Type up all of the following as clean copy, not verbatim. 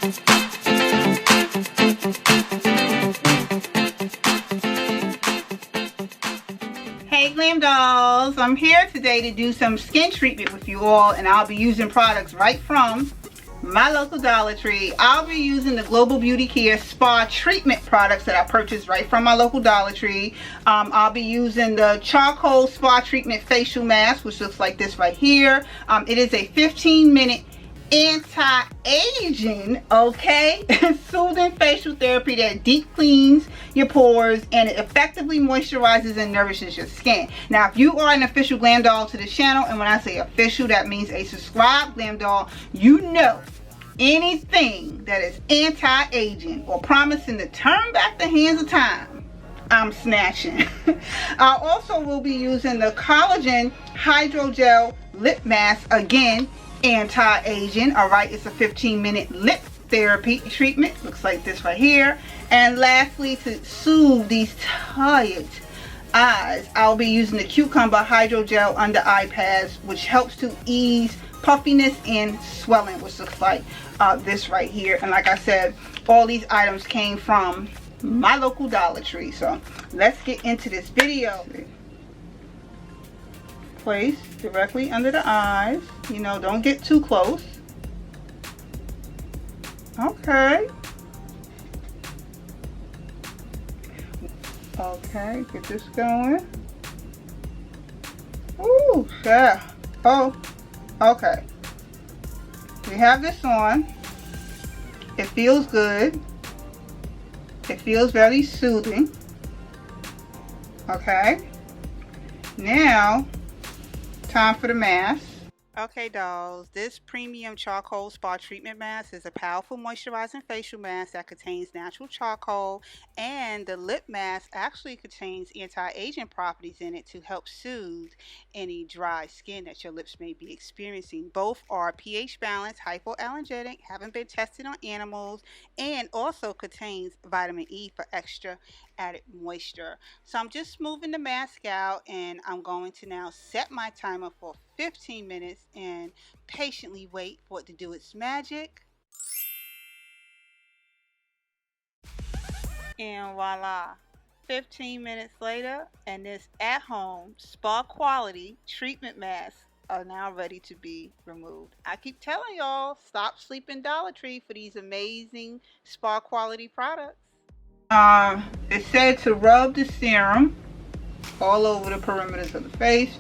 Hey GlamDollz, I'm here today to do some skin treatment with you all, and I'll be using products right from my local Dollar Tree. I'll be using the Global Beauty Care Spa Treatment products that I purchased right from my local Dollar Tree. I'll be using the Charcoal Spa Treatment Facial Mask, which looks like this right here. It is a 15-minute anti-aging, okay, soothing facial therapy that deep cleans your pores and it effectively moisturizes and nourishes your skin. Now, if you are an official GlamDoll to the channel, and when I say official, that means a subscribed GlamDoll, you know anything that is anti-aging or promising to turn back the hands of time, I'm snatching. I also will be using the Collagen Hydrogel Lip Mask, again, anti-aging. All right, it's a 15-minute lip therapy treatment, looks like this right here. And lastly, to soothe these tired eyes, I'll be using the Cucumber Hydrogel Under Eye Pads, which helps to ease puffiness and swelling, which looks like this right here. And like I said, all these items came from my local Dollar Tree. So let's get into this video. Place directly under the eyes. You know, don't get too close. Okay. Okay, get this going. Ooh, yeah. Oh, okay. We have this on. It feels good. It feels very soothing. Okay. Now, time for the mask. Okay, dolls, this premium charcoal spa treatment mask is a powerful moisturizing facial mask that contains natural charcoal, and the lip mask actually contains anti-aging properties in it to help soothe any dry skin that your lips may be experiencing. Both are pH balanced, hypoallergenic, haven't been tested on animals, and also contains vitamin E for extra added moisture. So I'm just moving the mask out, and I'm going to now set my timer for 15 minutes and patiently wait for it to do its magic. And voila, 15 minutes later, and this at-home spa quality treatment masks are now ready to be removed. I keep telling y'all, stop sleeping Dollar Tree for these amazing spa quality products. It said to rub the serum all over the perimeters of the face.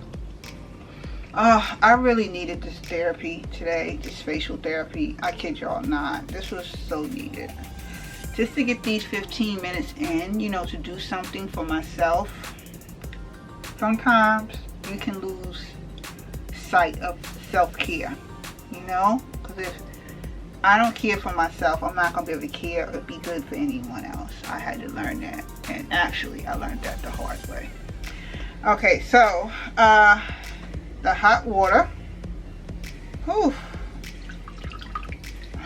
I really needed this therapy today, this facial therapy. I kid y'all not. This was so needed. Just to get these 15 minutes in, you know, to do something for myself. Sometimes you can lose sight of self-care, you know? Because if I don't care for myself, I'm not going to be able to care or be good for anyone else. I had to learn that. And actually, I learned that the hard way. Okay, so, the hot water. Whew.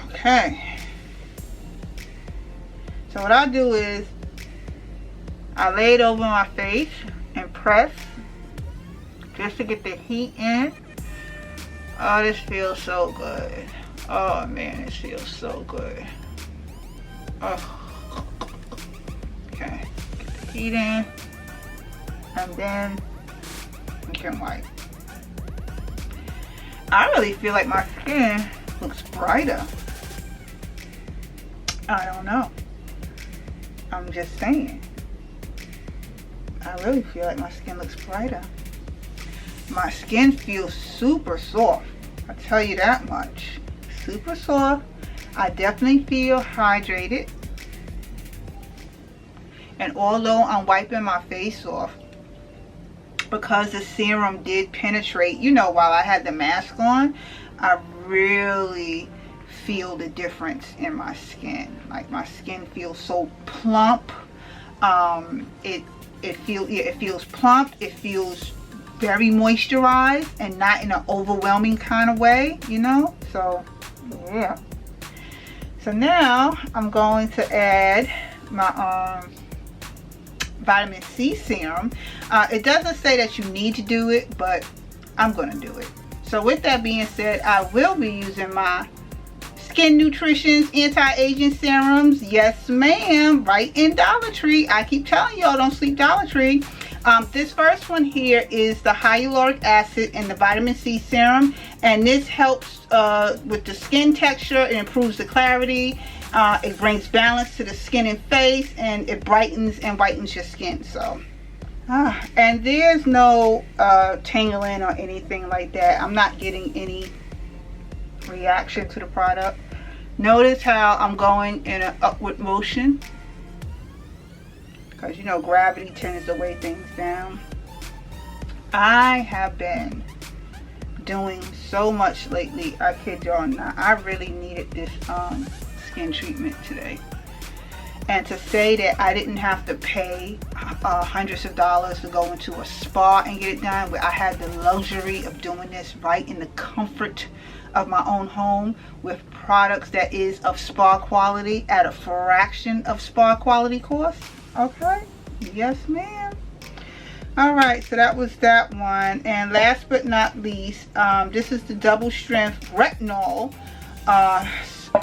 Okay. So what I do is I lay it over my face and press just to get the heat in. Oh, this feels so good. Oh man, this feels so good. Oh. Okay. Get the heat in, and then we can wipe. I really feel like my skin looks brighter. I don't know. I'm just saying. I really feel like my skin looks brighter. My skin feels super soft. I'll tell you that much. Super soft. I definitely feel hydrated. And although I'm wiping my face off, because the serum did penetrate, you know, while I had the mask on, I really feel the difference in my skin. Like, my skin feels so plump. It feels plump. It feels very moisturized and not in an overwhelming kind of way, you know. So yeah. So now I'm going to add my vitamin C serum. It doesn't say that you need to do it, but I'm gonna do it. So with that being said, I will be using my Skin Nutrition's anti-aging serums. Yes, ma'am. Right in Dollar Tree. I keep telling y'all, don't sleep Dollar Tree. This first one here is the hyaluronic acid and the vitamin C serum, and this helps with the skin texture. It improves the clarity. It brings balance to the skin and face, and it brightens and whitens your skin. So and there's no tingling or anything like that. I'm not getting any reaction to the product. Notice how I'm going in an upward motion, because you know gravity tends to weigh things down. I have been doing so much lately, I kid y'all not. I really needed this skin treatment today, and to say that I didn't have to pay hundreds of dollars to go into a spa and get it done, where I had the luxury of doing this right in the comfort of my own home with products that is of spa quality at a fraction of spa quality cost. Okay, yes ma'am. All right, so that was that one. And last but not least, this is the double strength retinol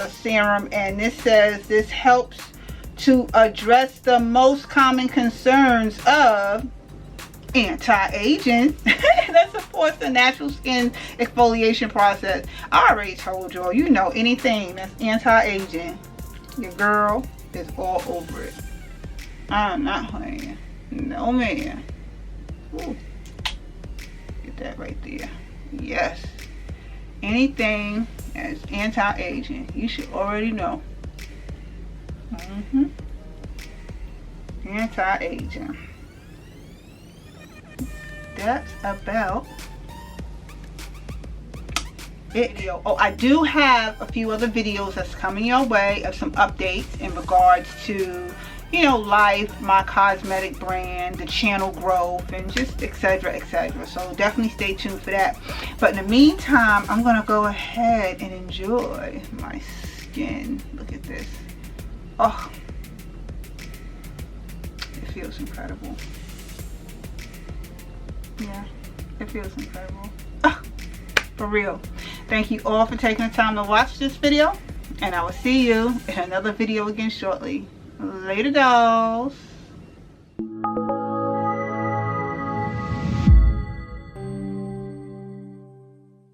serum, and this says this helps to address the most common concerns of anti-aging that supports the natural skin exfoliation process. I already told y'all, you know, anything that's anti-aging, your girl is all over it. I'm not playing. No man. Ooh. Get that right there. Yes. Anything that's anti-aging, you should already know. Anti-aging. That's about it. Oh, I do have a few other videos that's coming your way of some updates in regards to, you know, life, my cosmetic brand, the channel growth, and just etc, etc. So definitely stay tuned for that. But in the meantime, I'm gonna go ahead and enjoy my skin. Look at this. Oh, it feels incredible. Yeah, it feels incredible. For real. Thank you all for taking the time to watch this video, and I will see you in another video again shortly. Later, dolls.